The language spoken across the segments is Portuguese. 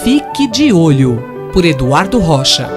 Fique de Olho, por Eduardo Rocha.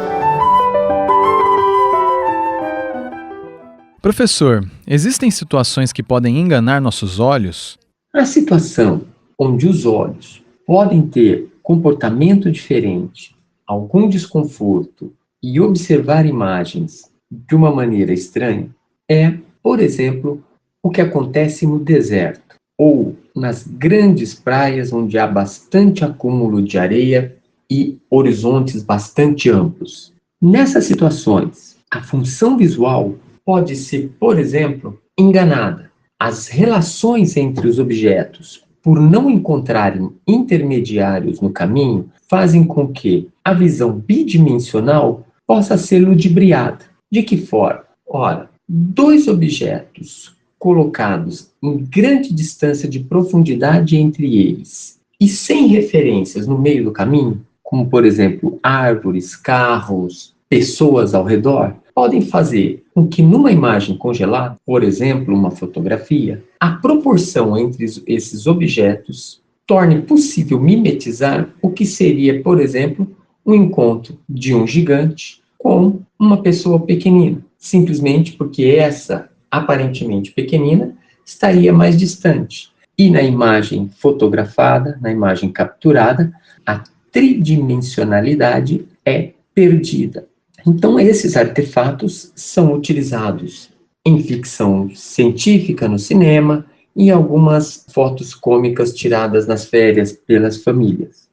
Professor, existem situações que podem enganar nossos olhos? A situação onde os olhos podem ter comportamento diferente, algum desconforto e observar imagens de uma maneira estranha é, por exemplo, o que acontece no deserto ou nas grandes praias onde há bastante acúmulo de areia e horizontes bastante amplos. Nessas situações, a função visual pode ser, por exemplo, enganada. As relações entre os objetos, por não encontrarem intermediários no caminho, fazem com que a visão bidimensional possa ser ludibriada. De que forma? Ora, dois objetos colocados em grande distância de profundidade entre eles e sem referências no meio do caminho, como, por exemplo, árvores, carros, pessoas ao redor, podem fazer com que numa imagem congelada, por exemplo, uma fotografia, a proporção entre esses objetos torne possível mimetizar o que seria, por exemplo, um encontro de um gigante com uma pessoa pequenina, simplesmente porque essa aparentemente pequenina estaria mais distante. E na imagem fotografada, na imagem capturada, a tridimensionalidade é perdida. Então, esses artefatos são utilizados em ficção científica no cinema e em algumas fotos cômicas tiradas nas férias pelas famílias.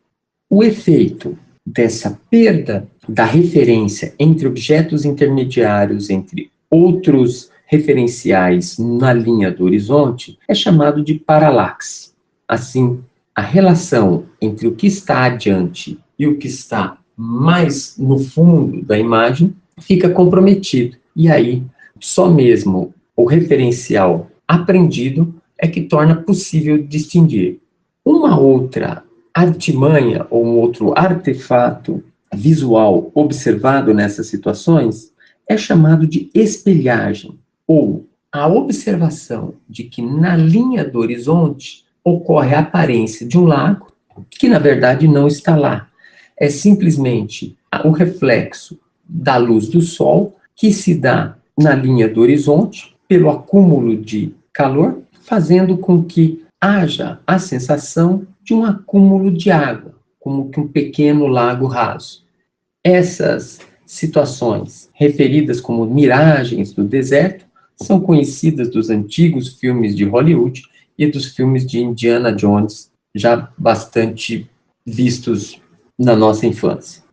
O efeito dessa perda da referência entre objetos intermediários, entre outros referenciais na linha do horizonte, é chamado de paralaxe. Assim, a relação entre o que está adiante e o que está mais no fundo da imagem fica comprometido. E aí, só mesmo o referencial aprendido é que torna possível distinguir. Uma outra artimanha ou um outro artefato visual observado nessas situações é chamado de espelhagem, ou a observação de que na linha do horizonte ocorre a aparência de um lago que, na verdade, não está lá. É simplesmente o reflexo da luz do sol que se dá na linha do horizonte pelo acúmulo de calor, fazendo com que haja a sensação de um acúmulo de água, como que um pequeno lago raso. Essas situações, referidas como miragens do deserto, são conhecidas dos antigos filmes de Hollywood e dos filmes de Indiana Jones, já bastante vistos na nossa infância.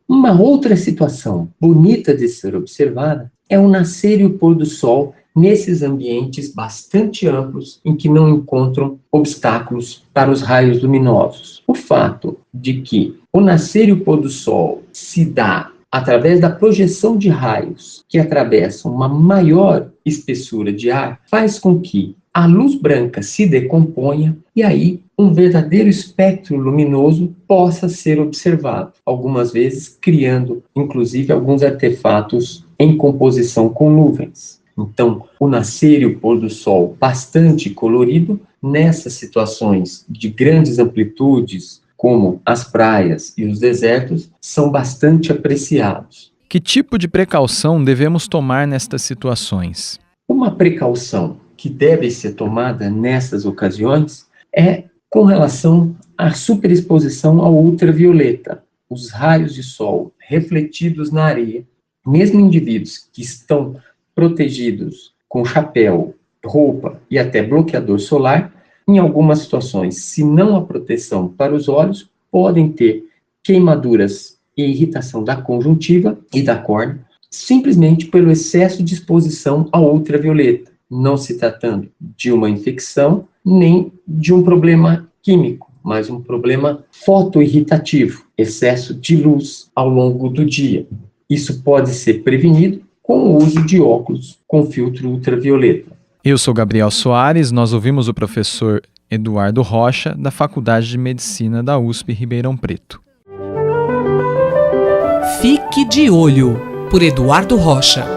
Uma outra situação bonita de ser observada é o nascer e o pôr do sol nesses ambientes bastante amplos em que não encontram obstáculos para os raios luminosos. O fato de que o nascer e o pôr do sol se dá através da projeção de raios que atravessam uma maior espessura de ar faz com que a luz branca se decomponha e aí um verdadeiro espectro luminoso possa ser observado, algumas vezes criando, inclusive, alguns artefatos em composição com nuvens. Então, o nascer e o pôr do sol bastante colorido, nessas situações de grandes amplitudes, como as praias e os desertos, são bastante apreciados. Que tipo de precaução devemos tomar nestas situações? Uma precaução que deve ser tomada nessas ocasiões é com relação à superexposição ao ultravioleta. Os raios de sol refletidos na areia, mesmo indivíduos que estão protegidos com chapéu, roupa e até bloqueador solar, em algumas situações, se não há proteção para os olhos, podem ter queimaduras e irritação da conjuntiva e da córnea, simplesmente pelo excesso de exposição ao ultravioleta, não se tratando de uma infecção nem de um problema químico, mas um problema fotoirritativo, excesso de luz ao longo do dia. Isso pode ser prevenido com o uso de óculos com filtro ultravioleta. Eu sou Gabriel Soares, nós ouvimos o professor Eduardo Rocha, da Faculdade de Medicina da USP Ribeirão Preto. Fique de Olho, por Eduardo Rocha.